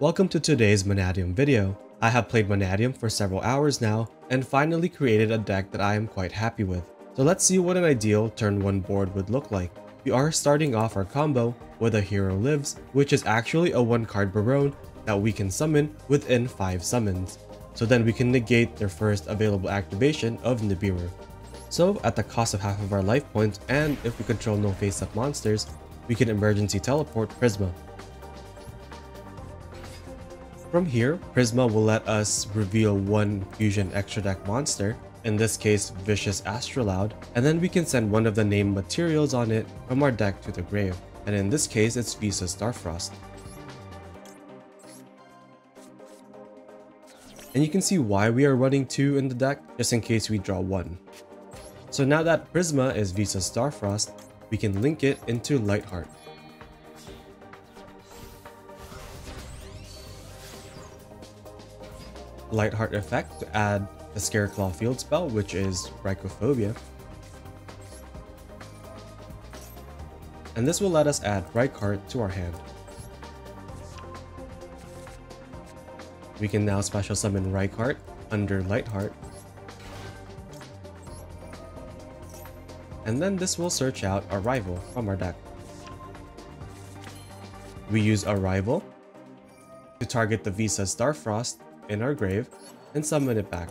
Welcome to today's Mannadium video. I have played Mannadium for several hours now and finally created a deck that I am quite happy with. So let's see what an ideal turn 1 board would look like. We are starting off our combo with a Hero Lives, which is actually a 1-card Barone that we can summon within 5 summons. So then we can negate their first available activation of Nibiru. So at the cost of half of our life points, and if we control no face-up monsters, we can emergency teleport Prisma. From here, Prisma will let us reveal one fusion extra deck monster, in this case Vicious Astrolaud, and then we can send one of the named materials on it from our deck to the grave, and in this case it's Visa Starfrost. And you can see why we are running 2 in the deck, just in case we draw 1. So now that Prisma is Visa Starfrost, we can link it into Lightheart. Lightheart effect to add a Scareclaw field spell, which is Rhycophobia. And this will let us add Rhycart to our hand. We can now special summon Rhycart under Lightheart. And then this will search out a rival from our deck. We use a rival to target the Visa Starfrost in our grave and summon it back.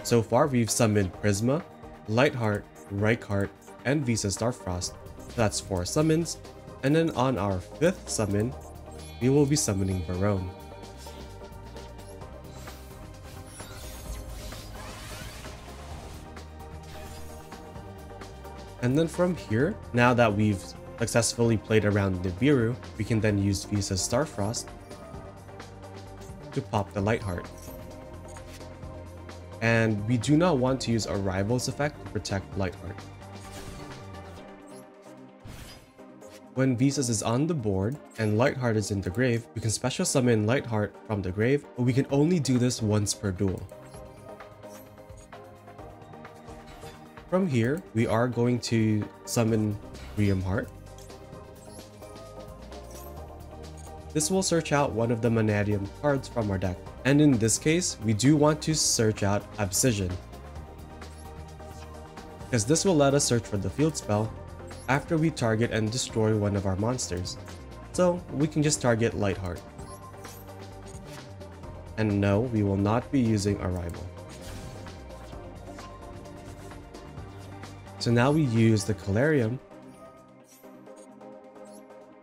So far we've summoned Prisma, Lightheart, Rhycart, and Visa Starfrost. That's 4 summons, and then on our 5th summon, we will be summoning Barone. And then from here, now that we've successfully played around Nibiru, we can then use Visa Starfrost to pop the Lightheart. And we do not want to use a Rival's effect to protect Lightheart. When Visas is on the board and Lightheart is in the grave, we can special summon Lightheart from the grave, but we can only do this once per duel. From here, we are going to summon Heart. This will search out one of the Mannadium cards from our deck, and in this case, we do want to search out Abscission, because this will let us search for the field spell after we target and destroy one of our monsters. So we can just target Lightheart. And no, we will not be using a rival. So now we use the Calarium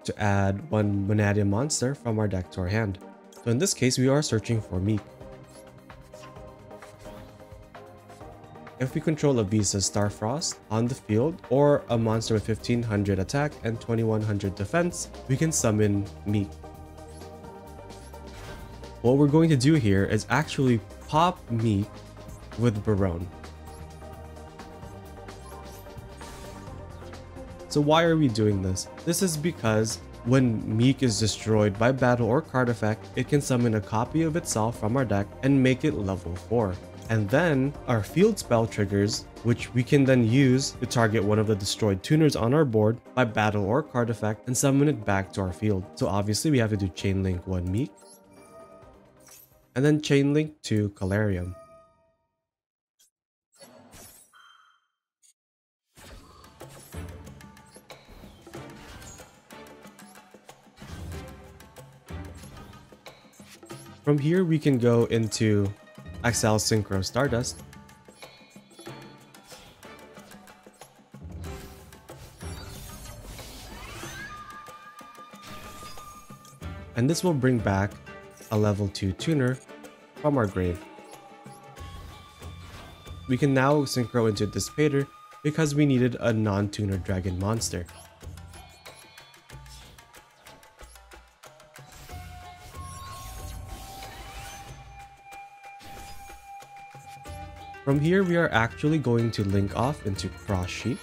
to add one Mannadium monster from our deck to our hand. So in this case, we are searching for Meek. If we control a Visa Starfrost on the field or a monster with 1500 attack and 2100 defense, we can summon Meek. What we're going to do here is actually pop Meek with Barone. So why are we doing this? This is because when Meek is destroyed by battle or card effect, it can summon a copy of itself from our deck and make it level 4. And then our field spell triggers, which we can then use to target one of the destroyed tuners on our board by battle or card effect and summon it back to our field. So obviously we have to do Chain Link 1 Meek and then Chain Link 2 Calarium. From here, we can go into Exile Synchro Stardust. And this will bring back a level 2 tuner from our grave. We can now synchro into Adamancipator because we needed a non-tuner dragon monster. From here, we are actually going to link off into Cross Sheep.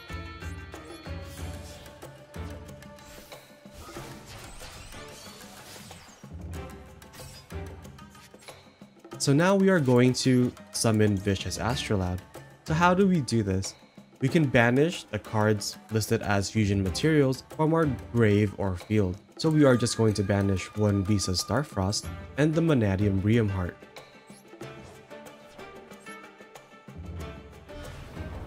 So now we are going to summon Vicious Astrolaud. So how do we do this? We can banish the cards listed as fusion materials from our grave or field. So we are just going to banish one Visa Starfrost and the Mannadium Rheum Heart.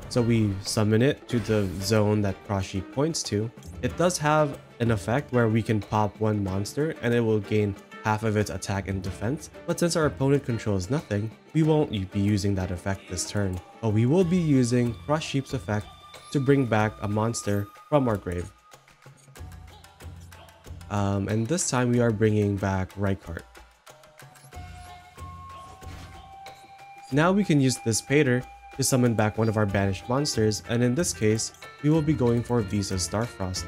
So we summon it to the zone that cross sheet points to. It does have an effect where we can pop one monster and it will gain half of its attack and defense, but since our opponent controls nothing, we won't be using that effect this turn. But we will be using Cross Sheep's effect to bring back a monster from our grave. And this time we are bringing back Rykart. Now we can use this Pater to summon back one of our banished monsters, and in this case, we will be going for Visa Starfrost.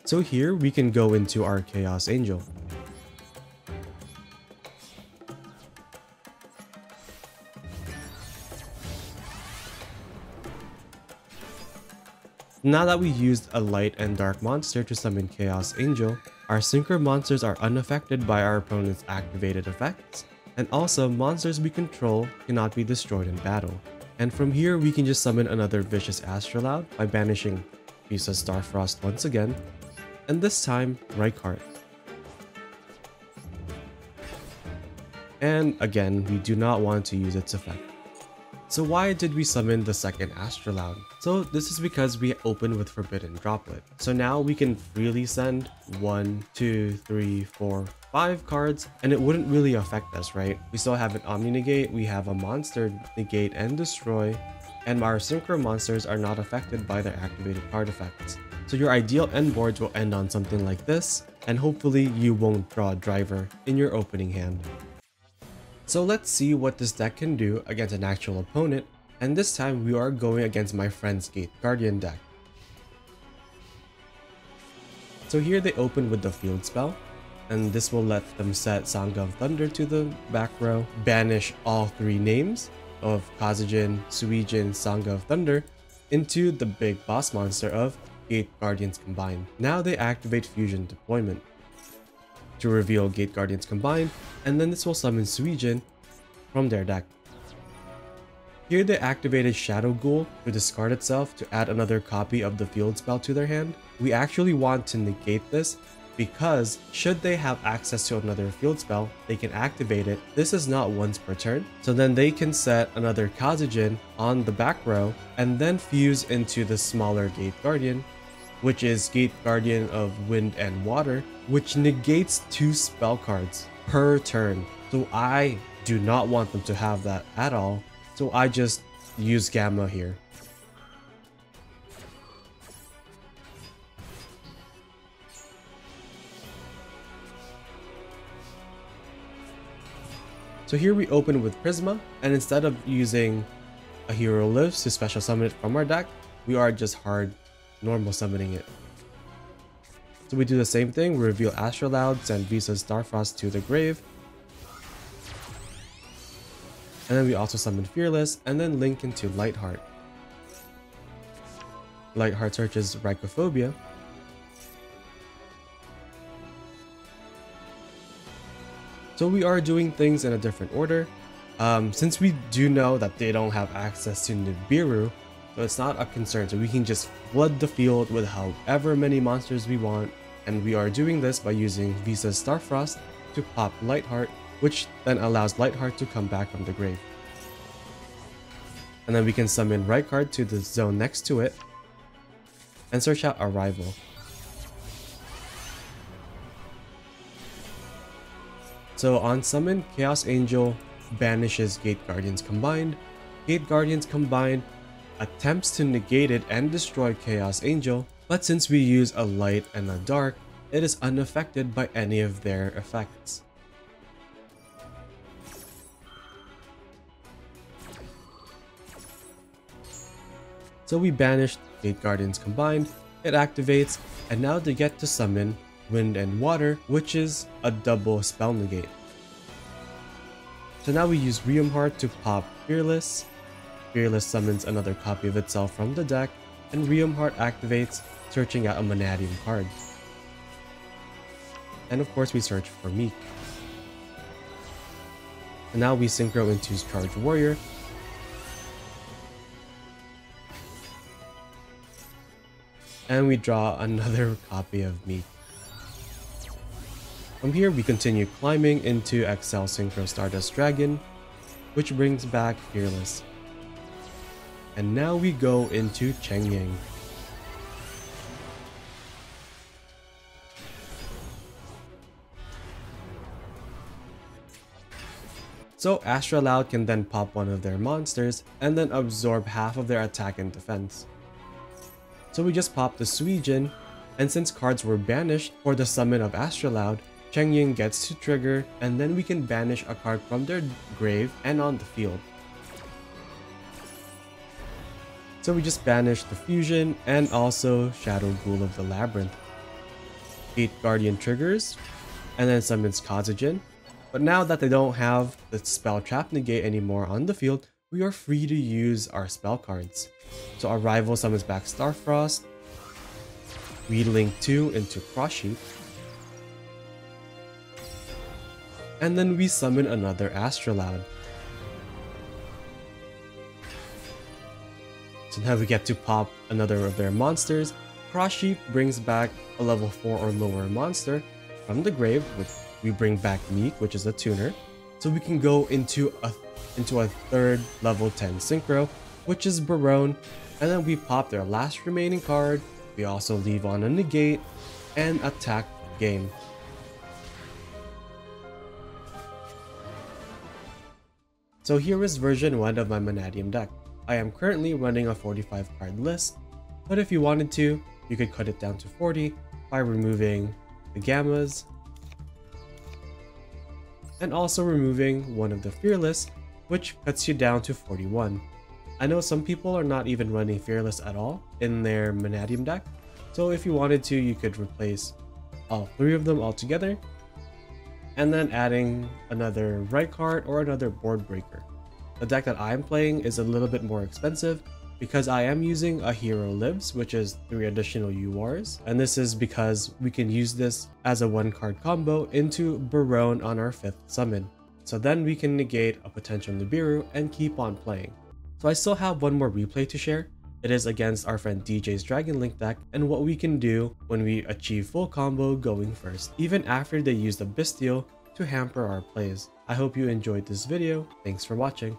So here we can go into our Chaos Angel. Now that we used a light and dark monster to summon Chaos Angel, our synchro monsters are unaffected by our opponent's activated effects, and also monsters we control cannot be destroyed in battle. And from here we can just summon another Vicious Astrolabe by banishing Visa Starfrost once again, and this time Rykart. And again, we do not want to use its effect. So why did we summon the second Astrolabe? So this is because we opened with Forbidden Droplet. So now we can freely send 1, 2, 3, 4, 5 cards, and it wouldn't really affect us, right? We still have an Omni Negate, we have a Monster Negate and Destroy, and our Synchro monsters are not affected by their activated card effects. So your ideal end boards will end on something like this, and hopefully you won't draw a driver in your opening hand. So let's see what this deck can do against an actual opponent, and this time we are going against my friend's Gate Guardian deck. So here they open with the Field Spell, and this will let them set Sangha of Thunder to the back row, banish all 3 names of Kazejin, Suijin, Sangha of Thunder into the big boss monster of Gate Guardians Combined. Now they activate Fusion Deployment to reveal Gate Guardians Combined, and then this will summon Suijin from their deck. Here they activated Shadow Ghoul to discard itself to add another copy of the Field Spell to their hand. We actually want to negate this because should they have access to another Field Spell, they can activate it. This is not once per turn, so then they can set another Kazejin on the back row and then fuse into the smaller Gate Guardian, which is Gate Guardian of Wind and Water, which negates 2 spell cards per turn. So I do not want them to have that at all, so I just use Gamma here. So here we open with Prisma, and instead of using a Hero Lives to special summon it from our deck, we are just hard normal summoning it. So we do the same thing, we reveal Astrolabe, send Visa Starfrost to the grave, and then we also summon Fearless, and then link into Lightheart. Lightheart searches Rhycophobia, so we are doing things in a different order. Since we do know that they don't have access to Nibiru, so it's not a concern, so we can just flood the field with however many monsters we want, and we are doing this by using Visa Starfrost to pop Lightheart, which then allows Lightheart to come back from the grave. And then we can summon Rykart to the zone next to it, and search out a rival. So on summon, Chaos Angel banishes Gate Guardians Combined. Gate Guardians Combined attempts to negate it and destroy Chaos Angel, but since we use a light and a dark, it is unaffected by any of their effects. So we banished Gate Guardians Combined, it activates, and now they get to summon Wind and Water, which is a double spell negate. So now we use Rheum Heart to pop Fearless. Fearless summons another copy of itself from the deck, and Rheum Heart activates, searching out a Mannadium card. And of course we search for Meek. And now we synchro into Charge Warrior. and we draw another copy of Meek. From here, we continue climbing into Excel Synchro Stardust Dragon, which brings back Fearless. And now we go into Chengying. So Astraloud can then pop one of their monsters and then absorb half of their attack and defense. So we just pop the Suijin, and since cards were banished for the summon of Astraloud, Chengying gets to trigger, and then we can banish a card from their grave and on the field. So we just banish the Fusion and also Shadow Ghoul of the Labyrinth. 8 Guardian triggers, and then summons Kazujin. But now that they don't have the spell Trap Negate anymore on the field, we are free to use our spell cards. So our rival summons back Starfrost, we link 2 into Cross Sheep, and then we summon another Astraloud. So now we get to pop another of their monsters. Cross Sheep brings back a level 4 or lower monster from the grave, which we bring back Meek, which is a tuner. So we can go into a third level 10 synchro, which is Barone, and then we pop their last remaining card. We also leave on a negate and attack game. So here is version 1 of my Mannadium deck. I am currently running a 45 card list, but if you wanted to, you could cut it down to 40 by removing the Gammas and also removing one of the Fearless, which cuts you down to 41. I know some people are not even running Fearless at all in their Mannadium deck, so if you wanted to, you could replace all 3 of them altogether, and then adding another right card or another board breaker. The deck that I'm playing is a little bit more expensive because I am using a Hero Lives, which is 3 additional URs, and this is because we can use this as a 1-card combo into Barone on our 5th summon. So then we can negate a potential Nibiru and keep on playing. So I still have one more replay to share. It is against our friend DJ's Dragon Link deck and what we can do when we achieve full combo going first, even after they use the Bestial to hamper our plays. I hope you enjoyed this video. Thanks for watching.